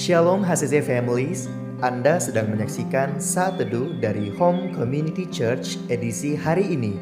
Shalom HCC Families, Anda sedang menyaksikan Saat Teduh dari Home Community Church edisi hari ini.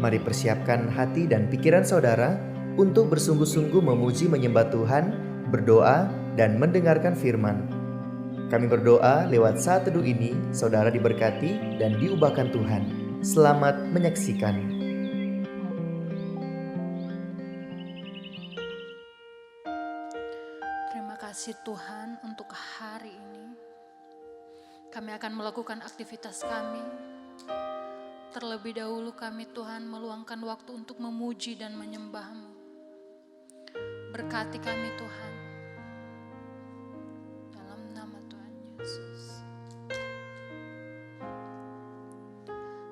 Mari persiapkan hati dan pikiran saudara untuk bersungguh-sungguh memuji menyembah Tuhan, berdoa, dan mendengarkan firman. Kami berdoa lewat Saat Teduh ini, saudara diberkati dan diubahkan Tuhan. Selamat menyaksikan. Terima kasih Tuhan untuk hari ini. Kami akan melakukan aktivitas kami. Terlebih dahulu kami Tuhan meluangkan waktu untuk memuji dan menyembah-Mu. Berkati kami Tuhan. Dalam nama Tuhan Yesus.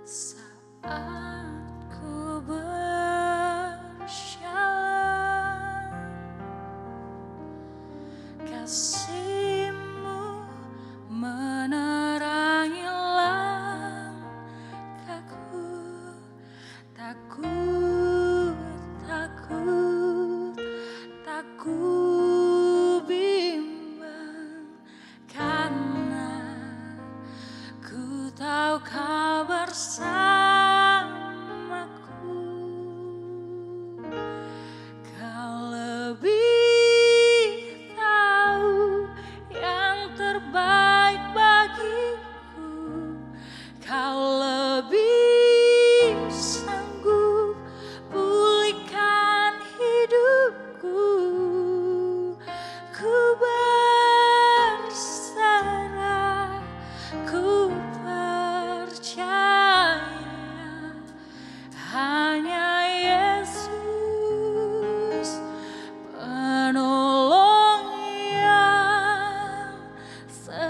Saat ku kasih-Mu menerangi langkahku, takut bimbang, karena ku tahu Kau bersamaku. Kau lebih yang terbaik bagiku, Kau lebih sanggup pulihkan hidupku. Ku berserah, ku percaya hanya Yesus penolong yang setia.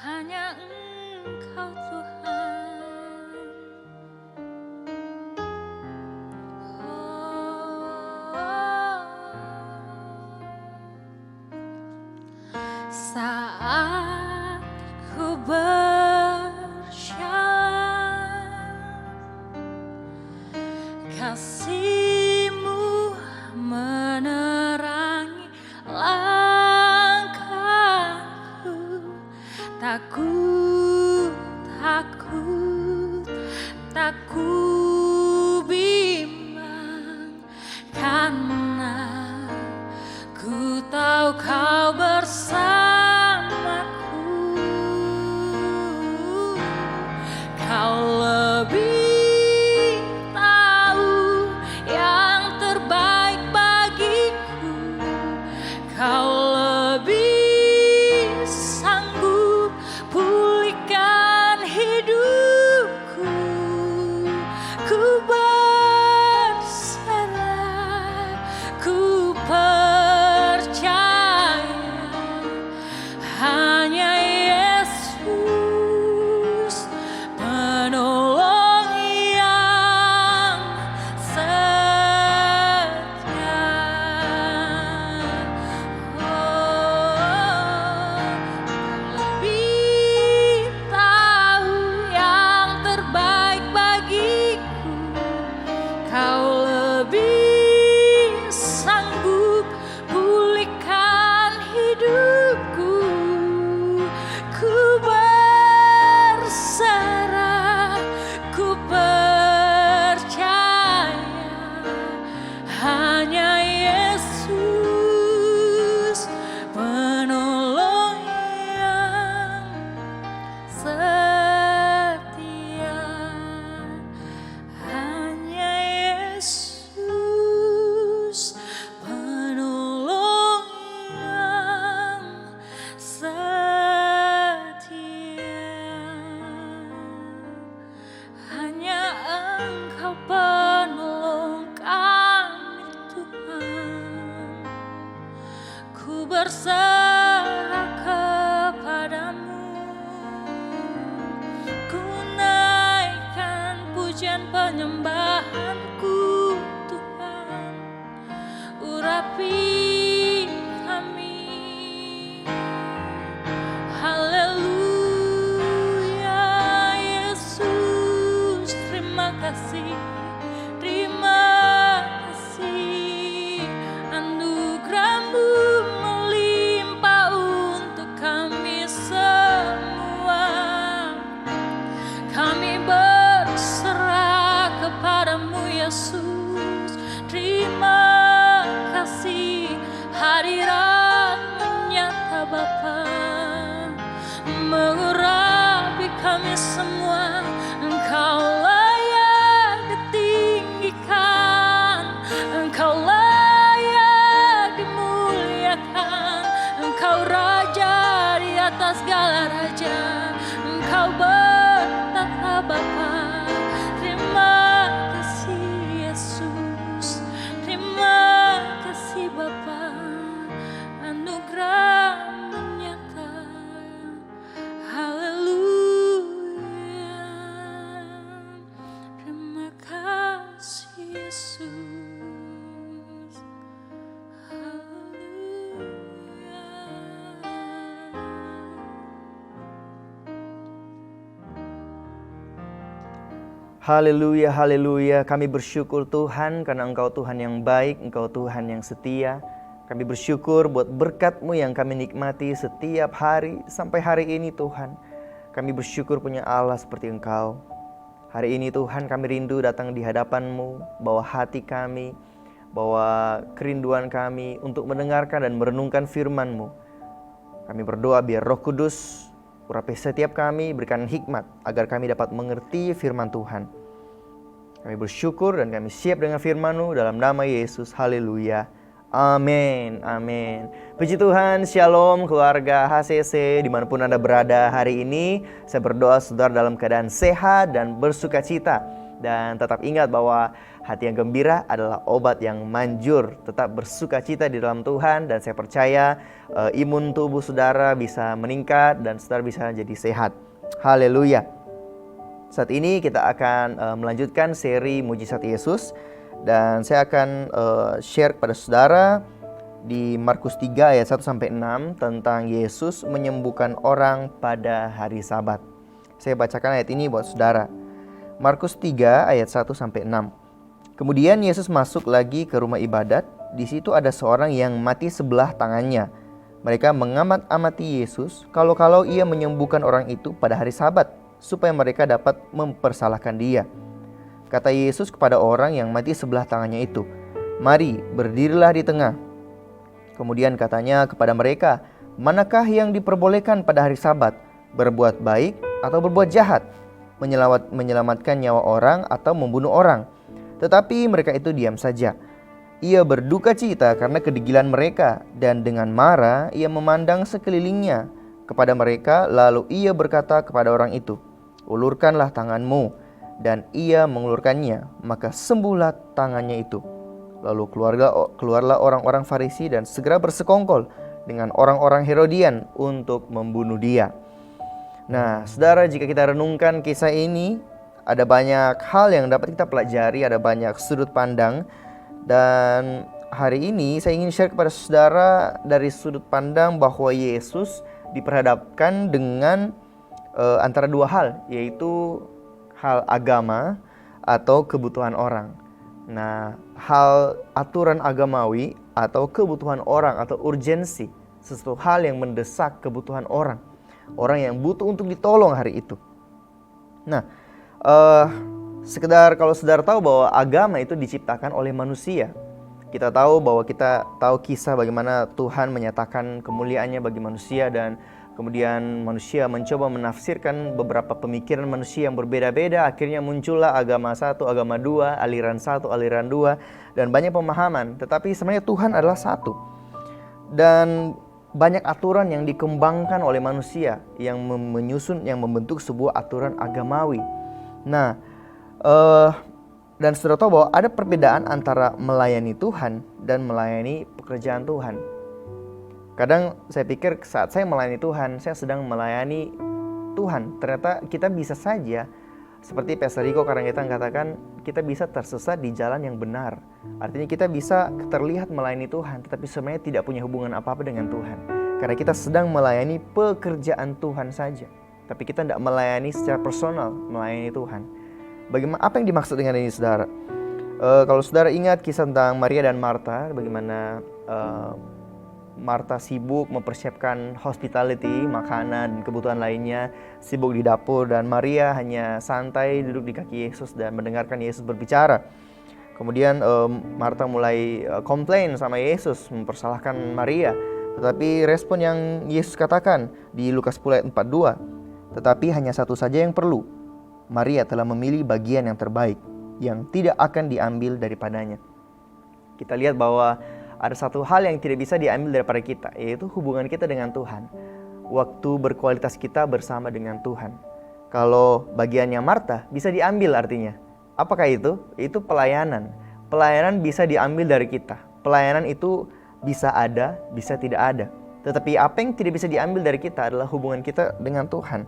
Hanya Engkau Tuhan. Saat ku berjalan, kasih-Mu menerangi langkahku. Takut bimbang, karena ku tahu Kau bersamaku. Kau lebih tahu yang terbaik bagiku. Kau lebih sanggup pulihkan hidupku. Ku berserah, ku percaya hanya Yesus penolong yang setia. Lebih tahu yang terbaik bagiku. Kau lebih sanggup pulihkan hidupku. Ku berserah, ku percaya hanya Yesus penolong yang setia. Hanya Yesus penolong yang setia. Hanya Engkau penolong kami Tuhan. Ku berserah kepadamu. Ku naikkan pujian penyembahanku Tuhan. Urapi kami. Haleluya Yesus, terima kasih, terima kasih. Haleluya, haleluya. Kami bersyukur Tuhan karena Engkau Tuhan yang baik, Engkau Tuhan yang setia. Kami bersyukur buat berkat-Mu yang kami nikmati setiap hari sampai hari ini Tuhan. Kami bersyukur punya Allah seperti Engkau. Hari ini Tuhan kami rindu datang di hadapan-Mu, bawa hati kami, bawa kerinduan kami untuk mendengarkan dan merenungkan firman-Mu. Kami berdoa biar Roh Kudus urapi setiap kami, berikan hikmat agar kami dapat mengerti firman Tuhan. Kami bersyukur dan kami siap dengan firman-Mu dalam nama Yesus. Haleluya. Amin, amin. Puji Tuhan, shalom keluarga HCC dimanapun Anda berada hari ini. Saya berdoa saudara dalam keadaan sehat dan bersuka cita. Dan tetap ingat bahwa hati yang gembira adalah obat yang manjur. Tetap bersuka cita di dalam Tuhan. Dan saya percaya imun tubuh saudara bisa meningkat dan saudara bisa jadi sehat. Haleluya. Saat ini kita akan melanjutkan seri Mujizat Yesus. Dan saya akan share kepada saudara di Markus 3 ayat 1-6 tentang Yesus menyembuhkan orang pada hari Sabat. Saya bacakan ayat ini buat saudara. Markus 3 ayat 1-6. Kemudian Yesus masuk lagi ke rumah ibadat. Di situ ada seorang yang mati sebelah tangannya. Mereka mengamat-amati Yesus kalau ia menyembuhkan orang itu pada hari Sabat, supaya mereka dapat mempersalahkan dia. Kata Yesus kepada orang yang mati sebelah tangannya itu, "Mari, berdirilah di tengah." Kemudian katanya kepada mereka, "Manakah yang diperbolehkan pada hari Sabat? Berbuat baik atau berbuat jahat? Menyelamatkan nyawa orang atau membunuh orang?" Tetapi mereka itu diam saja. Ia berduka cita karena kedegilan mereka, dan dengan marah ia memandang sekelilingnya kepada mereka, lalu ia berkata kepada orang itu, "Ulurkanlah tanganmu." Dan ia mengulurkannya, maka sembuhlah tangannya itu. Lalu keluarlah orang-orang Farisi dan segera bersekongkol dengan orang-orang Herodian untuk membunuh dia. Nah, saudara, jika kita renungkan kisah ini, ada banyak hal yang dapat kita pelajari, ada banyak sudut pandang. Dan hari ini saya ingin share kepada saudara dari sudut pandang bahwa Yesus diperhadapkan dengan antara dua hal, yaitu hal agama atau kebutuhan orang. Nah, hal aturan agamawi atau kebutuhan orang atau urgensi, sesuatu hal yang mendesak kebutuhan orang yang butuh untuk ditolong hari itu. Nah, sekedar kalau saudara tahu bahwa agama itu diciptakan oleh manusia. Kita tahu bahwa kita tahu kisah bagaimana Tuhan menyatakan kemuliaannya bagi manusia, dan kemudian manusia mencoba menafsirkan beberapa pemikiran manusia yang berbeda-beda. Akhirnya muncullah agama satu, agama dua, aliran satu, aliran dua, dan banyak pemahaman. Tetapi sebenarnya Tuhan adalah satu. Dan banyak aturan yang dikembangkan oleh manusia yang menyusun, yang membentuk sebuah aturan agamawi. Nah, dan saudara tahu bahwa ada perbedaan antara melayani Tuhan dan melayani pekerjaan Tuhan. Kadang saya pikir saat saya melayani Tuhan, saya sedang melayani Tuhan. Ternyata kita bisa saja, seperti Pastor Rico Karangetang katakan, kita bisa tersesat di jalan yang benar. Artinya kita bisa terlihat melayani Tuhan, tetapi sebenarnya tidak punya hubungan apa-apa dengan Tuhan. Karena kita sedang melayani pekerjaan Tuhan saja, tapi kita tidak melayani secara personal, melayani Tuhan. Bagaimana, apa yang dimaksud dengan ini, saudara? Kalau saudara ingat kisah tentang Maria dan Marta, bagaimana Marta sibuk mempersiapkan hospitality, makanan dan kebutuhan lainnya, sibuk di dapur, dan Maria hanya santai duduk di kaki Yesus dan mendengarkan Yesus berbicara. Kemudian Marta mulai komplain sama Yesus, mempersalahkan Maria. Tetapi respon yang Yesus katakan di Lukas 10 ayat 42, "Tetapi hanya satu saja yang perlu. Maria telah memilih bagian yang terbaik, yang tidak akan diambil daripadanya." Kita lihat bahwa ada satu hal yang tidak bisa diambil daripada kita, yaitu hubungan kita dengan Tuhan. Waktu berkualitas kita bersama dengan Tuhan. Kalau bagiannya Marta bisa diambil, artinya apakah itu? Itu pelayanan. Pelayanan bisa diambil dari kita. Pelayanan itu bisa ada, bisa tidak ada. Tetapi apa yang tidak bisa diambil dari kita adalah hubungan kita dengan Tuhan.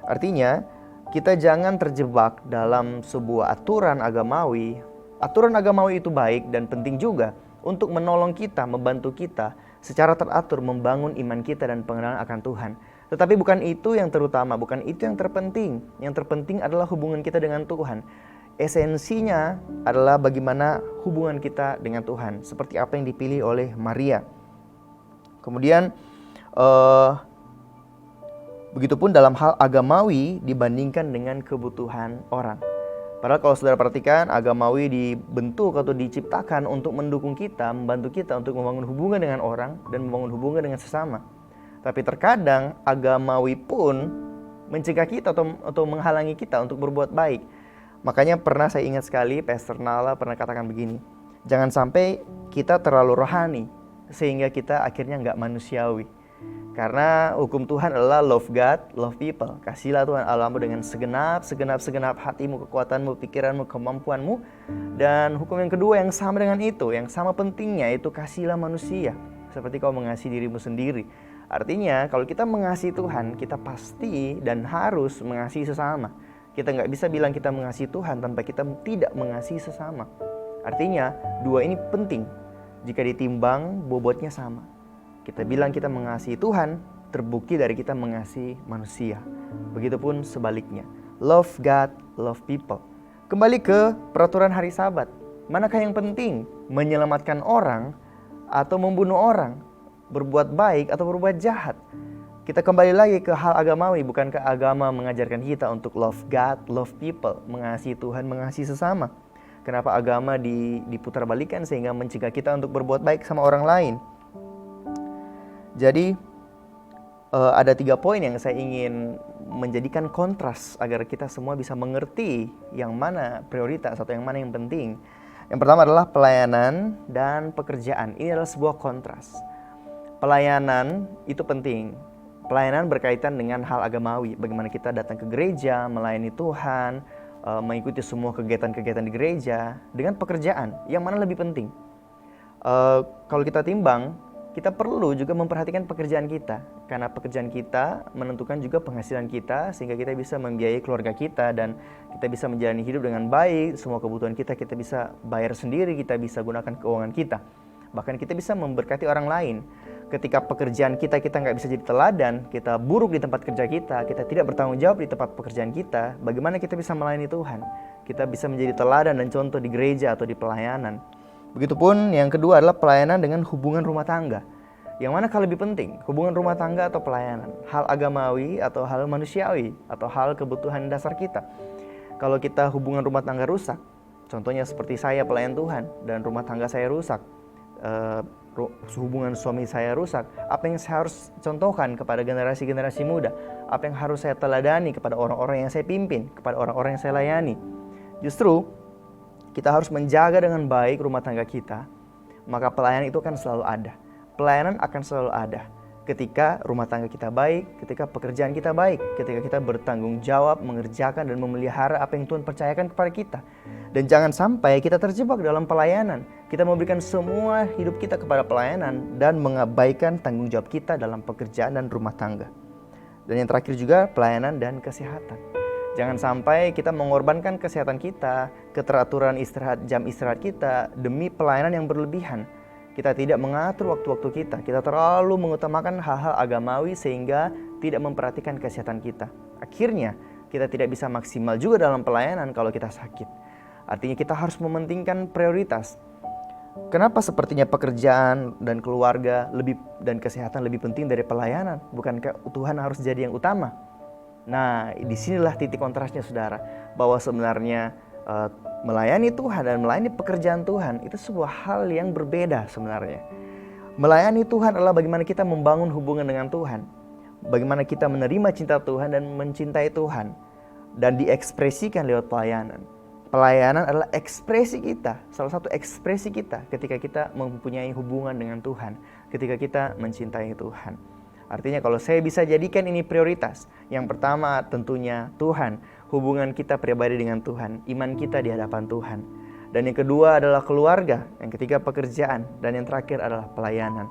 Artinya, kita jangan terjebak dalam sebuah aturan agamawi. Aturan agamawi itu baik dan penting juga untuk menolong kita, membantu kita secara teratur membangun iman kita dan pengenalan akan Tuhan. Tetapi bukan itu yang terutama, bukan itu yang terpenting. Yang terpenting adalah hubungan kita dengan Tuhan. Esensinya adalah bagaimana hubungan kita dengan Tuhan, seperti apa yang dipilih oleh Maria. Kemudian begitupun dalam hal agamawi dibandingkan dengan kebutuhan orang. Padahal kalau saudara perhatikan, agamawi dibentuk atau diciptakan untuk mendukung kita, membantu kita untuk membangun hubungan dengan orang dan membangun hubungan dengan sesama. Tapi terkadang agamawi pun mencegah kita atau menghalangi kita untuk berbuat baik. Makanya pernah saya ingat sekali Pastor Nala pernah katakan begini, jangan sampai kita terlalu rohani sehingga kita akhirnya nggak manusiawi. Karena hukum Tuhan adalah love God, love people. Kasihlah Tuhan Allahmu dengan segenap hatimu, kekuatanmu, pikiranmu, kemampuanmu. Dan hukum yang kedua yang sama dengan itu, yang sama pentingnya, itu kasihlah manusia seperti kau mengasihi dirimu sendiri. Artinya kalau kita mengasihi Tuhan, kita pasti dan harus mengasihi sesama. Kita nggak bisa bilang kita mengasihi Tuhan tanpa kita tidak mengasihi sesama. Artinya dua ini penting. Jika ditimbang, bobotnya sama. Kita bilang kita mengasihi Tuhan, terbukti dari kita mengasihi manusia. Begitupun sebaliknya. Love God, love people. Kembali ke peraturan hari Sabat. Manakah yang penting? Menyelamatkan orang atau membunuh orang? Berbuat baik atau berbuat jahat? Kita kembali lagi ke hal agamawi. Bukankah agama mengajarkan kita untuk love God, love people? Mengasihi Tuhan, mengasihi sesama. Kenapa agama diputar balikan sehingga mencegah kita untuk berbuat baik sama orang lain? Jadi ada 3 poin yang saya ingin menjadikan kontras agar kita semua bisa mengerti yang mana prioritas atau yang mana yang penting. Yang pertama adalah pelayanan dan pekerjaan. Ini adalah sebuah kontras. Pelayanan itu penting. Pelayanan berkaitan dengan hal agamawi. Bagaimana kita datang ke gereja, melayani Tuhan, mengikuti semua kegiatan-kegiatan di gereja. Dengan pekerjaan, yang mana lebih penting? Kalau kita timbang, kita perlu juga memperhatikan pekerjaan kita. Karena pekerjaan kita menentukan juga penghasilan kita, sehingga kita bisa membiayai keluarga kita dan kita bisa menjalani hidup dengan baik. Semua kebutuhan kita bisa bayar sendiri, kita bisa gunakan keuangan kita. Bahkan kita bisa memberkati orang lain. Ketika pekerjaan kita nggak bisa jadi teladan, kita buruk di tempat kerja kita tidak bertanggung jawab di tempat pekerjaan kita, bagaimana kita bisa melayani Tuhan? Kita bisa menjadi teladan dan contoh di gereja atau di pelayanan. Begitupun yang kedua adalah pelayanan dengan hubungan rumah tangga. Yang manakah lebih penting? Hubungan rumah tangga atau pelayanan? Hal agamawi atau hal manusiawi? Atau hal kebutuhan dasar kita? Kalau kita hubungan rumah tangga rusak, contohnya seperti saya pelayan Tuhan dan rumah tangga saya rusak, hubungan suami saya rusak, apa yang saya harus contohkan kepada generasi-generasi muda? Apa yang harus saya teladani kepada orang-orang yang saya pimpin, kepada orang-orang yang saya layani? Justru kita harus menjaga dengan baik rumah tangga kita, maka pelayanan itu akan selalu ada. Pelayanan akan selalu ada ketika rumah tangga kita baik, ketika pekerjaan kita baik, ketika kita bertanggung jawab, mengerjakan dan memelihara apa yang Tuhan percayakan kepada kita. Dan jangan sampai kita terjebak dalam pelayanan. Kita memberikan semua hidup kita kepada pelayanan dan mengabaikan tanggung jawab kita dalam pekerjaan dan rumah tangga. Dan yang terakhir juga pelayanan dan kesehatan. Jangan sampai kita mengorbankan kesehatan kita, keteraturan jam istirahat kita demi pelayanan yang berlebihan. Kita tidak mengatur waktu-waktu kita. Kita terlalu mengutamakan hal-hal agamawi sehingga tidak memperhatikan kesehatan kita. Akhirnya kita tidak bisa maksimal juga dalam pelayanan kalau kita sakit. Artinya kita harus mementingkan prioritas. Kenapa sepertinya pekerjaan dan keluarga dan kesehatan lebih penting dari pelayanan? Bukankah Tuhan harus jadi yang utama? Nah, disinilah titik kontrasnya saudara. Bahwa sebenarnya melayani Tuhan dan melayani pekerjaan Tuhan itu sebuah hal yang berbeda sebenarnya. Melayani Tuhan adalah bagaimana kita membangun hubungan dengan Tuhan. Bagaimana kita menerima cinta Tuhan dan mencintai Tuhan. Dan diekspresikan lewat pelayanan. Pelayanan adalah ekspresi kita, salah satu ekspresi kita ketika kita mempunyai hubungan dengan Tuhan, ketika kita mencintai Tuhan. Artinya kalau saya bisa jadikan ini prioritas, yang pertama tentunya Tuhan, hubungan kita pribadi dengan Tuhan, iman kita di hadapan Tuhan. Dan yang kedua adalah keluarga, yang ketiga pekerjaan, dan yang terakhir adalah pelayanan.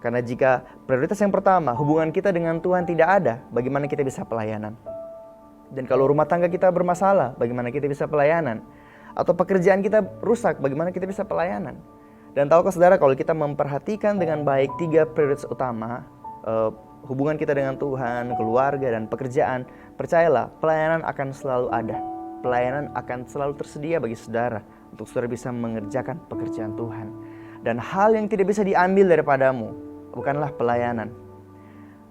Karena jika prioritas yang pertama, hubungan kita dengan Tuhan tidak ada, bagaimana kita bisa pelayanan? Dan kalau rumah tangga kita bermasalah, bagaimana kita bisa pelayanan? Atau pekerjaan kita rusak, bagaimana kita bisa pelayanan? Dan tahukah saudara, kalau kita memperhatikan dengan baik 3 prioritas utama, hubungan kita dengan Tuhan, keluarga, dan pekerjaan, percayalah, pelayanan akan selalu ada. Pelayanan akan selalu tersedia bagi saudara untuk saudara bisa mengerjakan pekerjaan Tuhan. Dan hal yang tidak bisa diambil daripadamu bukanlah pelayanan,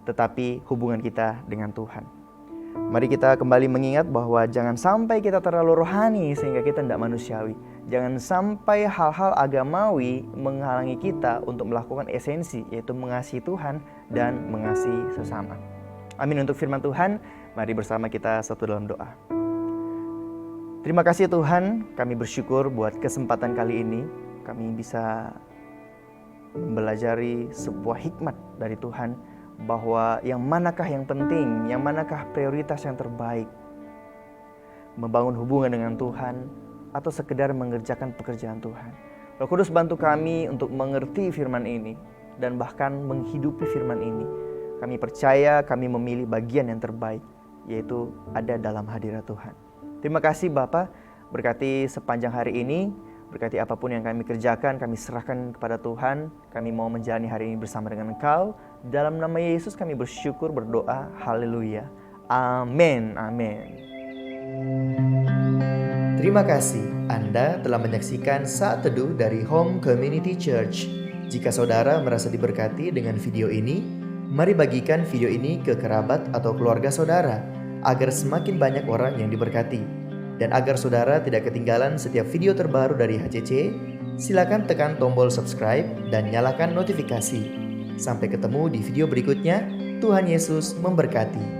tetapi hubungan kita dengan Tuhan. Mari kita kembali mengingat bahwa jangan sampai kita terlalu rohani sehingga kita tidak manusiawi. Jangan sampai hal-hal agamawi menghalangi kita untuk melakukan esensi, yaitu mengasihi Tuhan dan mengasihi sesama. Amin untuk firman Tuhan. Mari bersama kita satu dalam doa. Terima kasih Tuhan, kami bersyukur buat kesempatan kali ini. Kami bisa mempelajari sebuah hikmat dari Tuhan, bahwa yang manakah yang penting, yang manakah prioritas yang terbaik, membangun hubungan dengan Tuhan atau sekedar mengerjakan pekerjaan Tuhan. Roh Kudus bantu kami untuk mengerti firman ini dan bahkan menghidupi firman ini. Kami percaya kami memilih bagian yang terbaik, yaitu ada dalam hadirat Tuhan. Terima kasih Bapa, berkati sepanjang hari ini, berkati apapun yang kami kerjakan, kami serahkan kepada Tuhan. Kami mau menjalani hari ini bersama dengan Engkau. Dalam nama Yesus kami bersyukur, berdoa, haleluya. Amin, amin. Terima kasih Anda telah menyaksikan Saat Teduh dari Home Community Church. Jika saudara merasa diberkati dengan video ini, mari bagikan video ini ke kerabat atau keluarga saudara, agar semakin banyak orang yang diberkati. Dan agar saudara tidak ketinggalan setiap video terbaru dari HCC, silakan tekan tombol subscribe dan nyalakan notifikasi. Sampai ketemu di video berikutnya. Tuhan Yesus memberkati.